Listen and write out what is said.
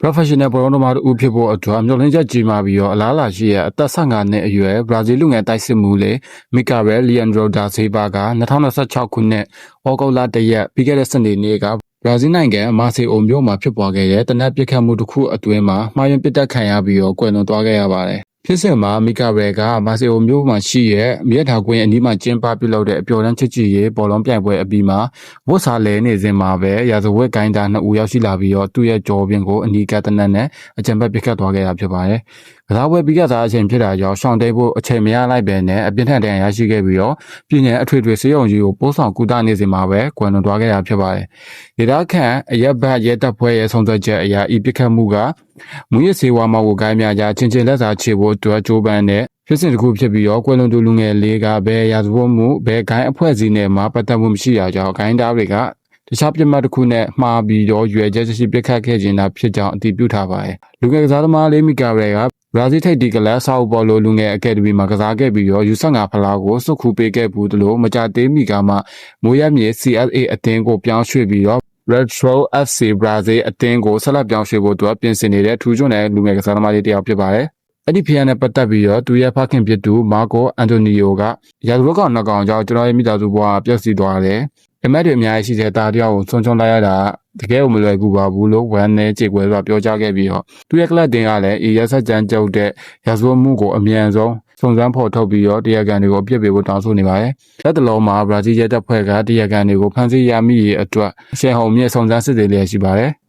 professional ဘောလုံးသမားတို့ဖြစ်ဖို့အတွက်မျှော်လင့်ချက်ကြီးမာပြီးတော့အလားအလာရှိရဲ့အသက်15နှစ်အရွယ်ဘရာဇီးလူငယ်တိုက်စစ်မှုလေမီကာရယ်လီယန်ဒရိုဒါဆေးဘာက2026ခုနှစ်ဩဂုတ်လ1ရက်ပြီးခဲ့တဲ့စနေနေ့ကဘရာဇီးနိုင်ငံမာဆေအိုမြို့မှာဖြစ်ပွားခဲ့တဲ့တနက်ပစ်ခတ်မှုတစ်ခုအတွင်းမှာမှားယွင်းပစ်တက်ခံရပြီးတော့ကွယ်လွန်သွားခဲ့ရပါတယ်ဖြစ်စဉ်မှာမီကာရယ်ကမာဆေအိုမြို့မှာရှိရဲ့မြက်ထာကွင်းအနီးမှာကျင်းပပြုလုပ်တဲ့အပျော်တမ်းချစ်ကြည်ရေးဘောလုံးပြိုင်ပွဲအပြီးမှာဝတ်စားလဲနေစဉ်မှာပဲရာဇဝတ်ဂိုင်းသား2ဦးရောက်ရှိလာပြီးတော့သူ့ရဲ့ကြောပြင်ကိုအနီးကပ်တနက်နဲ့အကြံဖက်ပစ်ခတ်သွားခဲ့တာဖြစ်ပါတယ်။ကစားပွဲပြီးကစားအချိန်ဖြစ်တာကြောင့်ရှောင်းတိတ်ဖို့အချိန်မရလိုက်ပဲနဲ့အပြင်းထန်ဒဏ်ရာရရှိခဲ့ပြီးတော့ပြည်내အထွေထွေဆေးရုံကြီးကိုပို့ဆောင်ကုသနေစဉ်မှာပဲကွယ်လွန်သွားခဲ့တာဖြစ်ပါတယ်။ဒေသခံအရက်ဘတ်ရဲတပ်ဖွဲ့ရဲ့ဆုံးဖြတ်ချက်အရဤပစ်ခတ်မှုကမူရစေဝါမောက်ကိုဂိုင်းများကြားချင်းချင်းလက်စာချေဖို့အတွက်ကြိုးပမ်းတဲ့ဖြစ်စဉ်တစ်ခုဖြစ်ပြီးတော့ကွယ်လွန်သူလူငယ်လေးကဘယ်ရာဇဝတ်မှုဘယ်ဂိုင်းအဖွဲ့အစည်းနဲ့မှပတ်သက်မှုမရှိတာကြောင့်ဂိုင်းသားတွေကတခြားပြစ်မှတ်တစ်ခုနဲ့မှားပြီးတော့ရွယ်ချက်ရှိပစ်ခတ်ခဲ့ခြင်းသာဖြစ်ကြောင်းအတည်ပြုထားပါတယ်။လူငယ်ကစားသမားလေးမီကာရယ်ကဘရာဇီးထိပ်တီကလပ်ဆောက်ဘောလိုလူငယ်အကယ်ဒမီမှာကစားခဲ့ပြီးတော့ U15 ဖလားကိုစုခုပေးခဲ့ဘူးသလိုမကြသေးမီကမှမိုးရမြေ CSA အသင်းကိုပြောင်းရွှေ့ပြီးတော့ Retro FC Brazil အသင်းကိုဆက်လက်ပြောင်းရွှေ့ဖို့အတွက်ပြင်ဆင်နေတဲ့ထူးချွန်တဲ့လူငယ်ကစားသမားလေးတစ်ယောက်ဖြစ်ပါတယ်။အဲ့ဒီဖျက်နဲ့ပတ်သက်ပြီးတော့သူရဲ့ဖခင်ဖြစ်သူမာကိုအန်တိုနီယိုကရာဇဝတ်ကောင်နှစ်ကောင်ကြောင့်ကျွန်တော်ရဲ့မိသားစုဘဝပျက်စီးသွားတယ်။အမတ်တွေအများကြီးရှိတဲ့တားတယောက်ကိုဆုံးချုံလိုက်ရတာတကယ်ကိုမလွယ်ကူပါဘူးလို့ဝမ်းနဲ့ကြေကွဲစွာပြောကြားခဲ့ပြီးတော့သူရဲ့ကလပ်တင်ကလည်းဤရက်ဆက်ကြမ်းကြုတ်တဲ့ရာဇဝတ်မှုကိုအမြန်ဆုံးစုံစမ်းဖော်ထုတ်ပြီးတော့တရားခံတွေကိုအပြစ်ပေးဖို့တောင်းဆိုနေပါတယ်။လက်တလုံးမှာဘရာဇီးရဲတပ်ဖွဲ့ကတရားခံတွေကိုဖမ်းဆီးရမိရေးအတွက်ရှယ်ဟုန်မြင့်စုံစမ်းစစ်ဆေးလျက်ရှိပါတယ်။